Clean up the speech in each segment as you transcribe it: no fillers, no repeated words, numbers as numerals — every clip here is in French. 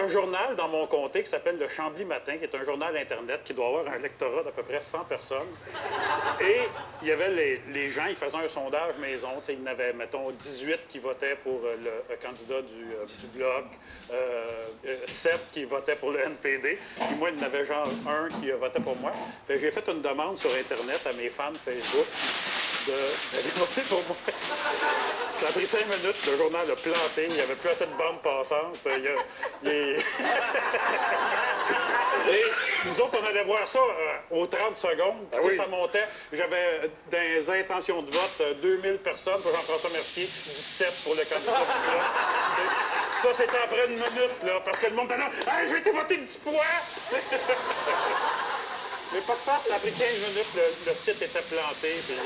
un journal dans mon comté qui s'appelle le Chambly Matin, qui est un journal Internet qui doit avoir un lectorat d'à peu près 100 personnes. Et il y avait les gens, ils faisaient un sondage maison. Il y en avait, mettons, 18 qui votaient pour le candidat du Bloc, 7 qui votaient pour le NPD. Puis moi, il y en avait genre un qui votait pour moi. Fait que j'ai fait une demande sur Internet à mes fans Facebook d'aller voter pour moi. Ça a pris 5 minutes, le journal a planté, il n'y avait plus assez de bandes passantes. Et nous autres, on allait voir ça aux 30 secondes. Oui. Ça montait. J'avais dans les intentions de vote 2000 personnes pour Jean-François Mercier, 17 pour le candidat du Bloc. Ça, c'était après une minute, là, parce que le monde était là. Hey, j'ai été voté 10 fois! Mais pas de farce, ça a pris 15 minutes, le site était planté. Puis, tu le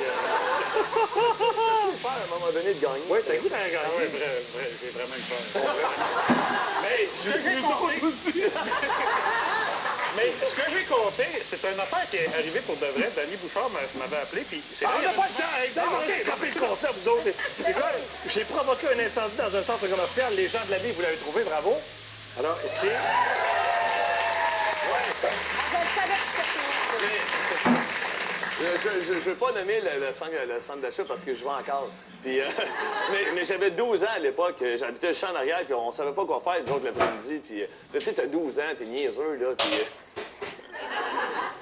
faire à un moment donné de gagner. Oui, t'as goût d'en gagner. Oui, j'ai vraiment eu peur. Mais ce que j'ai compté... Mais ce que j'ai compté, c'est une affaire qui est arrivée pour de vrai. Danny Bouchard m'avait appelé, puis c'est on n'a pas le temps! Scrapez le concept, vous autres! J'ai provoqué un incendie dans un centre commercial. Les gens de la ville, vous l'avez trouvé, bravo. Alors, ici... Je ne veux pas nommer le centre d'achat parce que je vends encore. Puis, mais j'avais 12 ans à l'époque. J'habitais le champ en arrière, puis on savait pas quoi faire, nous autres, l'après-midi. Puis, tu sais, t'as 12 ans, t'es niaiseux, là. Puis,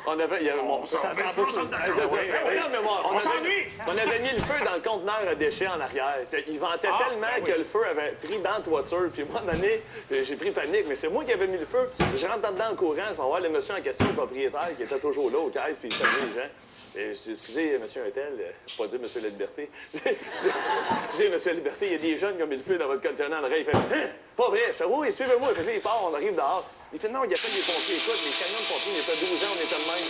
on avait... ça sent beaucoup. On s'ennuie! On avait mis le feu dans le conteneur à déchets en arrière. Il ventait tellement que le feu avait pris dans la toiture. Puis, moi, à un moment donné, j'ai pris panique. Mais c'est moi qui avais mis le feu. Je rentre dedans en courant. Je vais voir le monsieur en question, le propriétaire, qui était toujours là aux caisses, puis il saluait les gens. Et je dis, excusez, monsieur Untel, pas dire monsieur La Liberté. Excusez, monsieur La Liberté, il y a des jeunes qui ont mis le feu dans votre conteneur en oreille. Il fait, hein? Pas vrai. Je fais, oui, suivez-moi. Fait, là, il part, on arrive dehors. Il fait, non, il y a pas des pompiers. Écoute, les camions de pompiers, il y a 12 ans, on était de même.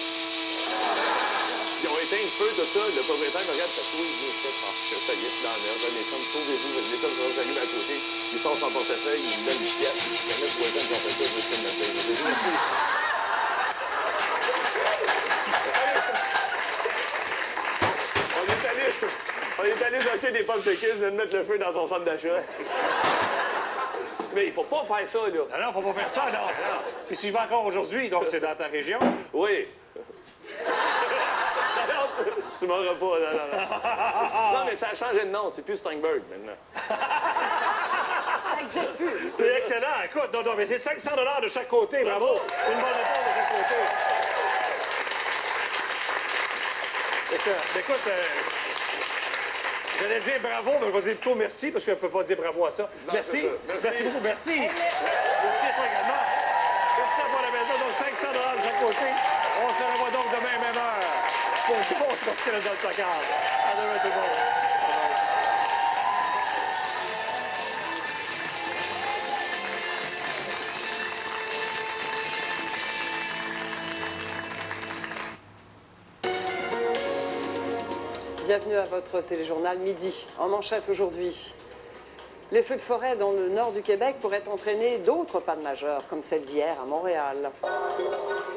Ils ont éteint le feu, tout ça. Le propriétaire me regarde, fait, oui, ça y est, je suis dans la merde. Les femmes, sauvez-vous, les femmes, j'arrive à côté. Il sort son portefeuille, il me donne une pièce. Il permet de voir qui ont fait ça, je me suis dit, merci. On est allé acheter des pommes sequises, de mettre le feu dans son centre d'achat. Mais il faut pas faire ça, là. Non, faut pas faire ça, non. Puis tu y vas encore aujourd'hui, donc c'est dans ta région? Oui. Tu m'auras pas, non. Non, mais ça a changé de nom, c'est plus Steinberg, maintenant. Ça n'existe plus. C'est excellent. Écoute, non, mais c'est 500 $ de chaque côté, bravo. Une bonne réponse de chaque côté. Écoute, j'allais dire bravo, mais je vais dire plutôt merci, parce qu'on ne peut pas dire bravo à ça. Non, merci. Merci beaucoup. Merci. Merci à toi également. Merci à toi, la maison. Donc, 500 $ de chaque côté. On se revoit donc demain, même heure, pour une grosse passerelle dans le placard. À demain, tout le monde. Bienvenue à votre téléjournal Midi. En manchette aujourd'hui, les feux de forêt dans le nord du Québec pourraient entraîner d'autres pannes majeures, comme celle d'hier à Montréal.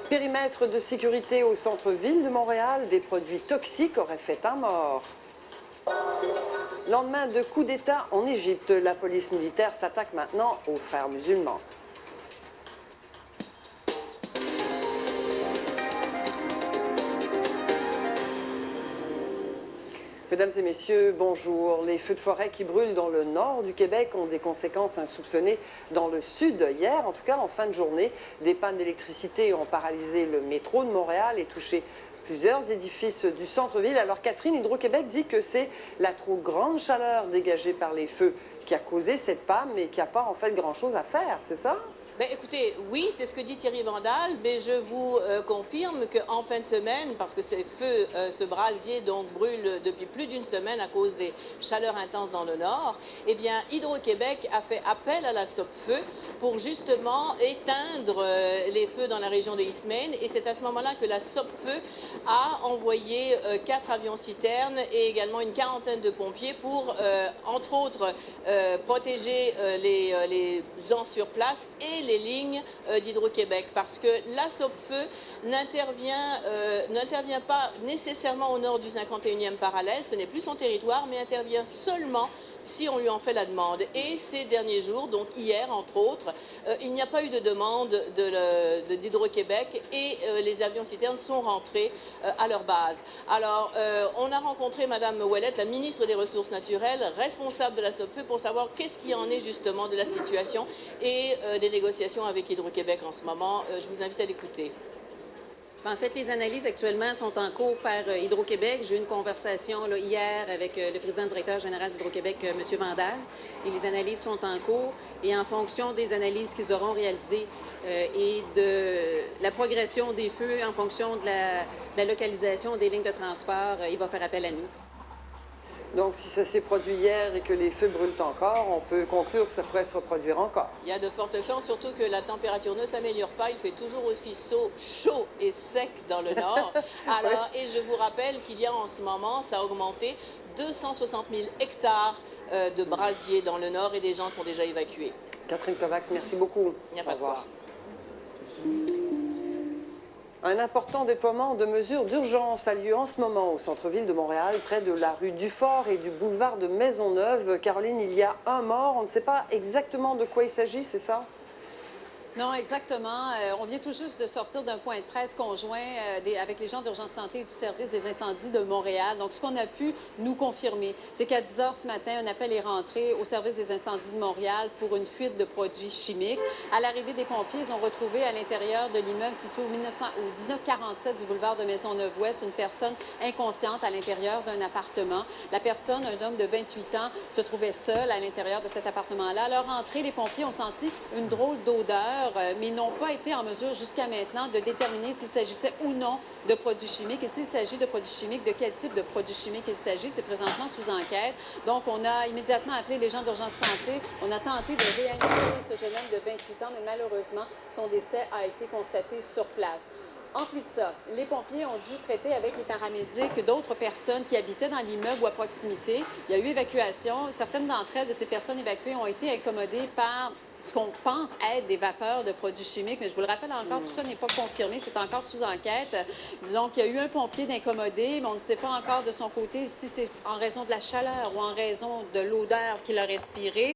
Périmètre de sécurité au centre-ville de Montréal, des produits toxiques auraient fait un mort. Lendemain de coup d'État en Égypte, la police militaire s'attaque maintenant aux frères musulmans. Mesdames et messieurs, bonjour. Les feux de forêt qui brûlent dans le nord du Québec ont des conséquences insoupçonnées dans le sud. Hier, en tout cas en fin de journée, des pannes d'électricité ont paralysé le métro de Montréal et touché plusieurs édifices du centre-ville. Alors Catherine, Hydro-Québec dit que c'est la trop grande chaleur dégagée par les feux qui a causé cette panne, mais qui n'a pas en fait grand-chose à faire, c'est ça? Bien, écoutez, oui, c'est ce que dit Thierry Vandal, mais je vous confirme qu'en fin de semaine, parce que ces feux, ce brasier donc brûle depuis plus d'une semaine à cause des chaleurs intenses dans le nord, eh bien, Hydro-Québec a fait appel à la Sopfeu pour justement éteindre les feux dans la région de Eastmain, et c'est à ce moment-là que la Sopfeu a envoyé 4 avions-citernes et également une quarantaine de pompiers pour, entre autres, protéger les gens sur place et les lignes d'Hydro-Québec, parce que la Sopfeu n'intervient pas nécessairement au nord du 51e parallèle, ce n'est plus son territoire, mais intervient seulement si on lui en fait la demande. Et ces derniers jours, donc hier entre autres, il n'y a pas eu de demande d'Hydro-Québec et les avions citernes sont rentrés à leur base. Alors, on a rencontré Mme Ouellette, la ministre des Ressources naturelles, responsable de la SOPFEU, pour savoir qu'est-ce qui en est justement de la situation et des négociations avec Hydro-Québec en ce moment. Je vous invite à l'écouter. En fait, les analyses actuellement sont en cours par Hydro-Québec. J'ai eu une conversation là, hier avec le président directeur général d'Hydro-Québec, M. Vandal, et les analyses sont en cours. Et en fonction des analyses qu'ils auront réalisées et de la progression des feux, en fonction de la localisation des lignes de transport, il va faire appel à nous. Donc, si ça s'est produit hier et que les feux brûlent encore, on peut conclure que ça pourrait se reproduire encore. Il y a de fortes chances, surtout que la température ne s'améliore pas. Il fait toujours aussi chaud et sec dans le nord. Alors, et je vous rappelle qu'il y a en ce moment, ça a augmenté, 260 000 hectares de brasiers dans le nord et des gens sont déjà évacués. Catherine Kovacs, merci beaucoup. Il n'y a pas de quoi. Un important déploiement de mesures d'urgence a lieu en ce moment au centre-ville de Montréal, près de la rue Dufort et du boulevard de Maisonneuve. Caroline, il y a un mort. On ne sait pas exactement de quoi il s'agit, c'est ça? Non, exactement. On vient tout juste de sortir d'un point de presse conjoint avec les gens d'Urgence Santé et du service des incendies de Montréal. Donc, ce qu'on a pu nous confirmer, c'est qu'à 10 h ce matin, un appel est rentré au service des incendies de Montréal pour une fuite de produits chimiques. À l'arrivée des pompiers, ils ont retrouvé à l'intérieur de l'immeuble situé au 1947 du boulevard de Maisonneuve-Ouest une personne inconsciente à l'intérieur d'un appartement. La personne, un homme de 28 ans, se trouvait seul à l'intérieur de cet appartement-là. À leur entrée, les pompiers ont senti une drôle d'odeur, mais n'ont pas été en mesure jusqu'à maintenant de déterminer s'il s'agissait ou non de produits chimiques. Et s'il s'agit de produits chimiques, de quel type de produits chimiques il s'agit, c'est présentement sous enquête. Donc, on a immédiatement appelé les gens d'Urgence Santé. On a tenté de réanimer ce jeune homme de 28 ans, mais malheureusement, son décès a été constaté sur place. En plus de ça, les pompiers ont dû traiter avec les paramédics d'autres personnes qui habitaient dans l'immeuble ou à proximité. Il y a eu évacuation. Certaines d'entre elles, de ces personnes évacuées, ont été incommodées par ce qu'on pense être des vapeurs de produits chimiques. Mais je vous le rappelle encore, tout ça n'est pas confirmé, c'est encore sous enquête. Donc, il y a eu un pompier d'incommodé, mais on ne sait pas encore de son côté si c'est en raison de la chaleur ou en raison de l'odeur qu'il a respirée.